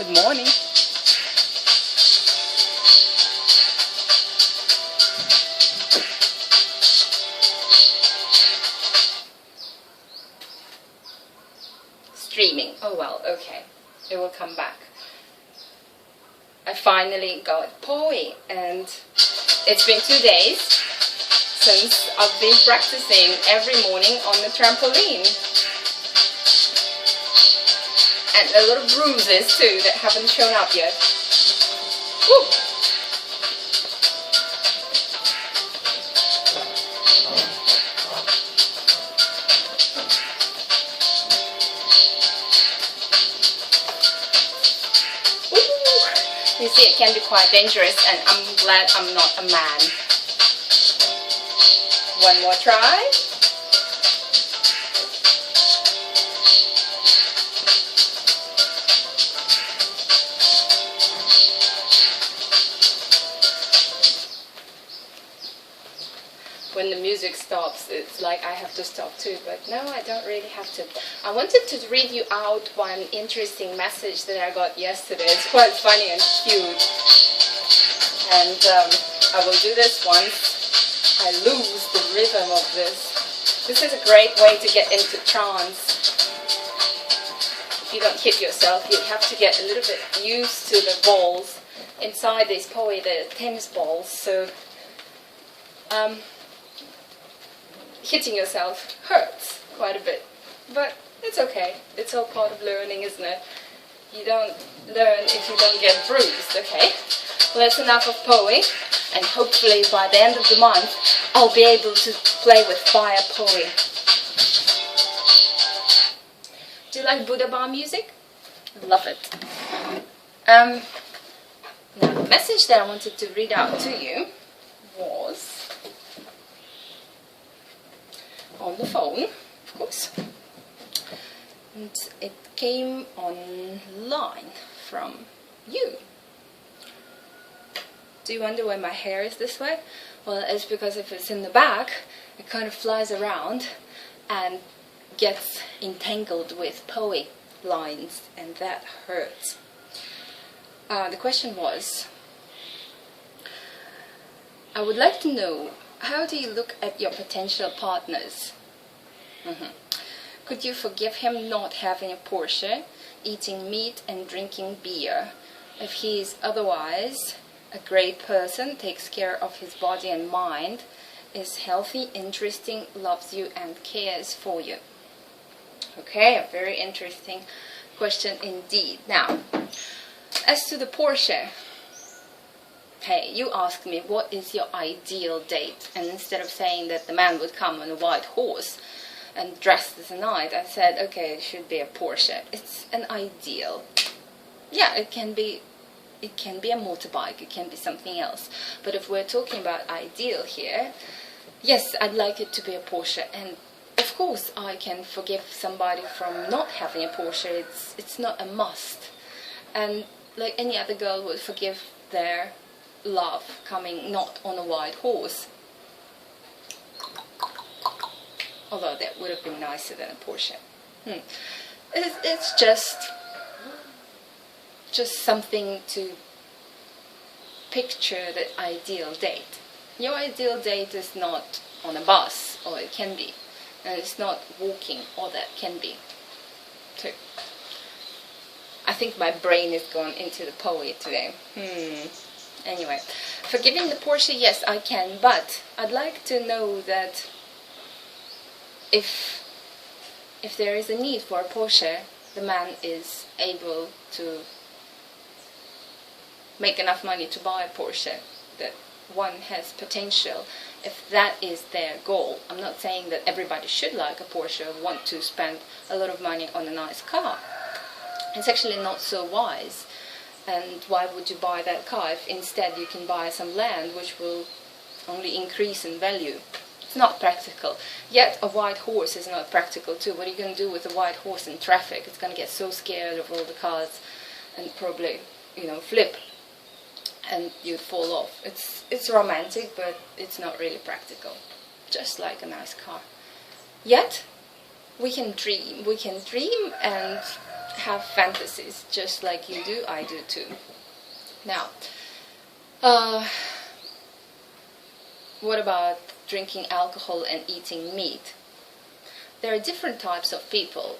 Good morning. Streaming. Oh well, okay. It will come back. I finally got Poi, and it's been 2 days since I've been practicing every morning on the trampoline. And a lot of bruises too that haven't shown up yet. Woo! You see, it can be quite dangerous, and I'm glad I'm not a man. One more try. When the music stops, it's like I have to stop too, but no, I don't really have to. I wanted to read you out one interesting message that I got yesterday. It's quite funny and cute. And I will do this once I lose the rhythm of this. This is a great way to get into trance. If you don't hit yourself, you have to get a little bit used to the balls inside this Poi, the tennis balls. So hitting yourself hurts quite a bit, but it's okay. It's all part of learning, isn't it? You don't learn if you don't get bruised, okay? Well, that's enough of Poi, and hopefully by the end of the month I'll be able to play with fire Poi. Do you like Buddha bar music? Love it. Now, the message that I wanted to read out to you was on the phone, of course, and it came online from you. Do you wonder why my hair is this way? Well, it's because if it's in the back, it kind of flies around and gets entangled with Poi lines, and that hurts. The question was, I would like to know, how do you look at your potential partners? Could you forgive him not having a Porsche, eating meat and drinking beer, if he is otherwise a great person, takes care of his body and mind, is healthy, interesting, loves you and cares for you? Okay, a very interesting question indeed. Now, as to the Porsche, hey, you asked me what is your ideal date, and instead of saying that the man would come on a white horse and dressed as a knight, I said, okay, it should be a Porsche. It's an ideal. Yeah, it can be a motorbike, it can be something else. But if we're talking about ideal here, yes, I'd like it to be a Porsche. And of course I can forgive somebody from not having a Porsche. It's not a must. And like any other girl would forgive their love coming not on a white horse. Although that would have been nicer than a Porsche. It's just something to picture the ideal date. Your ideal date is not on a bus, or it can be, and it's not walking, or that can be too. I think my brain is gone into the Poi today. Anyway, forgiving the Porsche, yes, I can, but I'd like to know that if there is a need for a Porsche, the man is able to make enough money to buy a Porsche, that one has potential, if that is their goal. I'm not saying that everybody should like a Porsche or want to spend a lot of money on a nice car. It's actually not so wise. And why would you buy that car if instead you can buy some land which will only increase in value? It's not practical. Yet a white horse is not practical too. What are you going to do with a white horse in traffic? It's going to get so scared of all the cars and probably, flip, and you'd fall off. It's romantic, but it's not really practical. Just like a nice car. Yet we can dream. We can dream and have fantasies, just like you do, I do too. Now, what about drinking alcohol and eating meat? There are different types of people.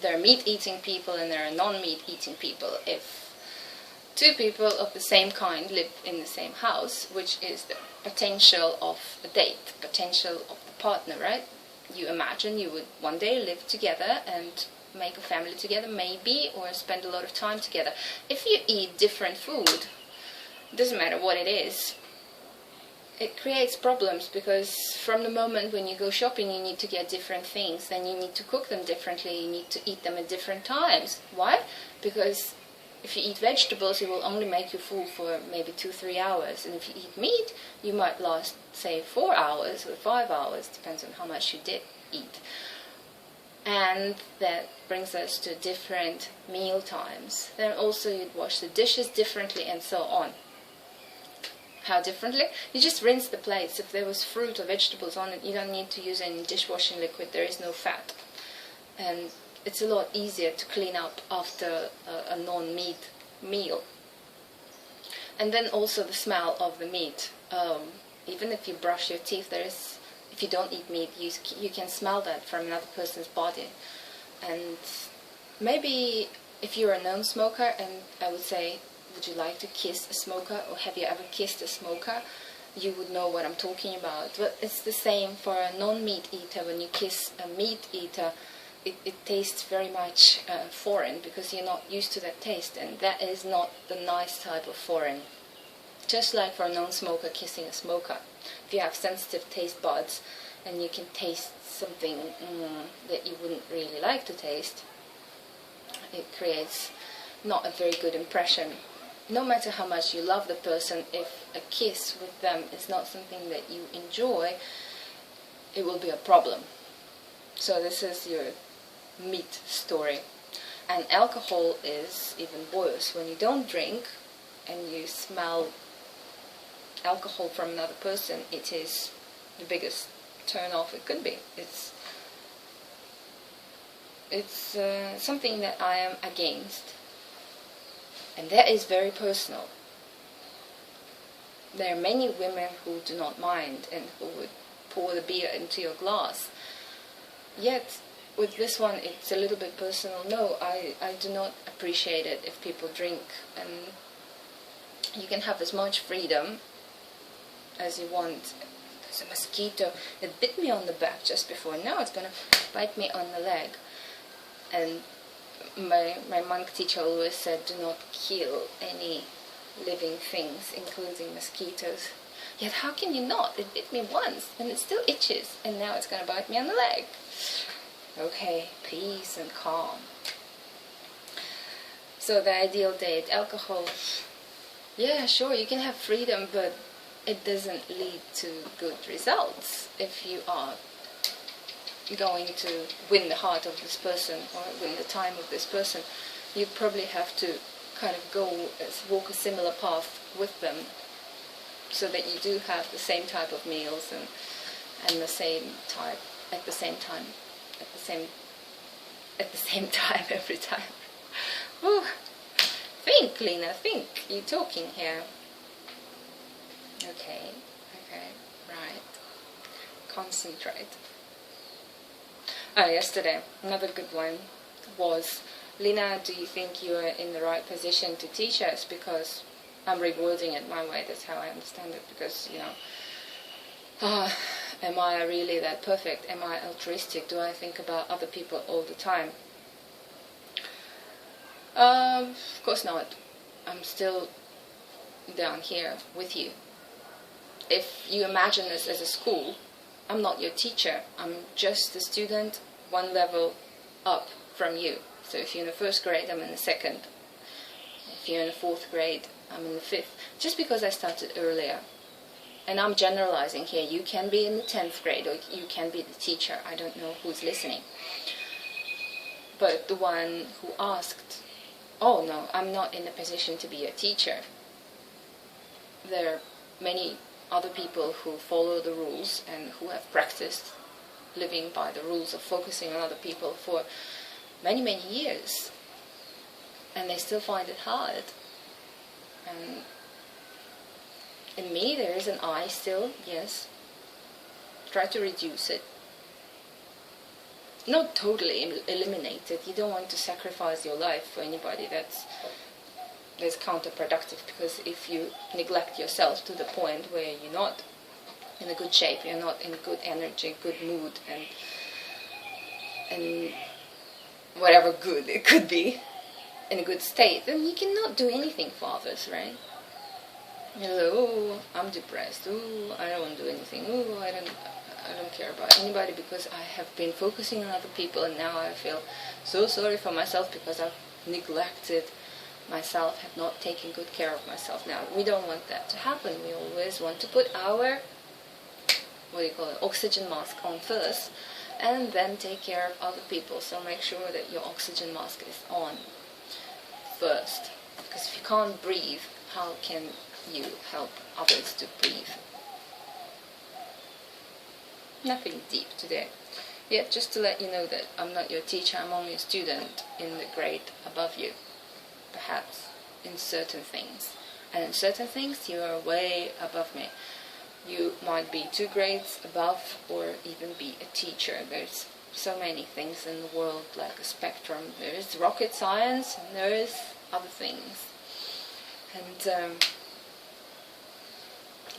There are meat-eating people and there are non-meat-eating people. If two people of the same kind live in the same house, which is the potential of a date, potential of the partner, right? You imagine you would one day live together and make a family together, maybe, or spend a lot of time together. If you eat different food, it doesn't matter what it is, it creates problems, because from the moment when you go shopping you need to get different things, then you need to cook them differently, you need to eat them at different times. Why? Because if you eat vegetables, it will only make you full for maybe 2-3 hours, and if you eat meat, you might last, say, 4 hours or 5 hours, depends on how much you did eat. And that brings us to different meal times. Then also you'd wash the dishes differently and so on. How differently? You just rinse the plates. If there was fruit or vegetables on it, you don't need to use any dishwashing liquid. There is no fat. And it's a lot easier to clean up after a non-meat meal. And then also the smell of the meat. Even if you brush your teeth, if you don't eat meat, you can smell that from another person's body. And maybe if you're a non-smoker, and I would say, would you like to kiss a smoker, or have you ever kissed a smoker? You would know what I'm talking about. But it's the same for a non-meat eater. When you kiss a meat eater, it tastes very much foreign, because you're not used to that taste, and that is not the nice type of foreign. Just like for a non-smoker kissing a smoker. If you have sensitive taste buds and you can taste something that you wouldn't really like to taste, it creates not a very good impression. No matter how much you love the person, if a kiss with them is not something that you enjoy, it will be a problem. So this is your meat story. And alcohol is even worse. When you don't drink and you smell alcohol from another person, it is the biggest turn off it could be. It's something that I am against. And that is very personal. There are many women who do not mind and who would pour the beer into your glass. Yet, with this one, it's a little bit personal. No, I do not appreciate it if people drink. And you can have as much freedom as you want. There's a mosquito that bit me on the back just before. Now it's going to bite me on the leg. And my monk teacher always said, do not kill any living things, including mosquitoes. Yet how can you not? It bit me once and it still itches, and now it's going to bite me on the leg. Okay, peace and calm. So the ideal date, alcohol. Yeah, sure, you can have freedom, but it doesn't lead to good results. If you are going to win the heart of this person or win the time of this person, you probably have to kind of walk a similar path with them, so that you do have the same type of meals and the same type at the same time every time. Whew. Think, Lena, think. You're talking here. Okay, right. Concentrate. Yesterday, another good one was, Lena, do you think you're in the right position to teach us? Because I'm rewording it my way, that's how I understand it, because, am I really that perfect? Am I altruistic? Do I think about other people all the time? Of course not. I'm still down here with you. If you imagine this as a school, I'm not your teacher. I'm just a student, one level up from you. So if you're in the first grade, I'm in the second. If you're in the fourth grade, I'm in the fifth. Just because I started earlier. And I'm generalizing here. You can be in the 10th grade, or you can be the teacher. I don't know who's listening. But the one who asked, oh no, I'm not in a position to be a teacher. There are many other people who follow the rules and who have practiced living by the rules of focusing on other people for many, many years, and they still find it hard. And in me there is an I still, yes. Try to reduce it. Not totally eliminate it. You don't want to sacrifice your life for anybody. That's counterproductive, because if you neglect yourself to the point where you're not in a good shape, you're not in good energy, good mood, and whatever good it could be, in a good state, then you cannot do anything for others, right? You're like, oh, I'm depressed, oh, I don't want to do anything, oh, I don't care about anybody because I have been focusing on other people, and now I feel so sorry for myself because I've neglected myself, have not taken good care of myself. Now, we don't want that to happen. We always want to put our, oxygen mask on first, and then take care of other people. So make sure that your oxygen mask is on first, because if you can't breathe, how can you help others to breathe? Nothing deep today. Yeah, just to let you know that I'm not your teacher, I'm only a student in the grade above you, perhaps, in certain things. And in certain things, you are way above me. You might be 2 grades above, or even be a teacher. There's so many things in the world, like a spectrum. There is rocket science, and there is other things.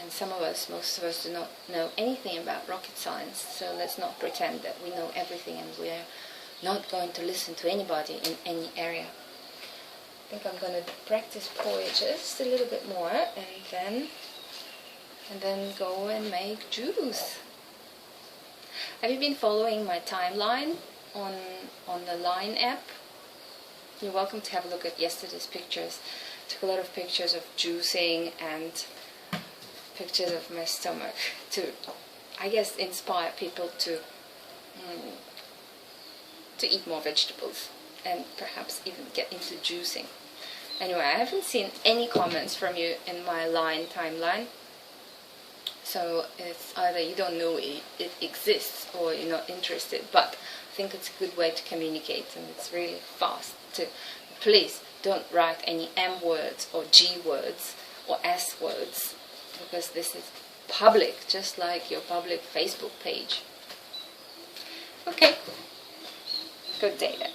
And some of us, most of us, do not know anything about rocket science, so let's not pretend that we know everything and we're not going to listen to anybody in any area. I think I'm going to practice porridge just a little bit more, and then go and make juice. Have you been following my timeline on the Line app? You're welcome to have a look at yesterday's pictures. I took a lot of pictures of juicing and pictures of my stomach to, I guess, inspire people to eat more vegetables and perhaps even get into juicing. Anyway, I haven't seen any comments from you in my Line timeline, so it's either you don't know it exists or you're not interested, but I think it's a good way to communicate, and it's really fast too. Please don't write any M words or G words or S words, because this is public, just like your public Facebook page. Okay, good day then.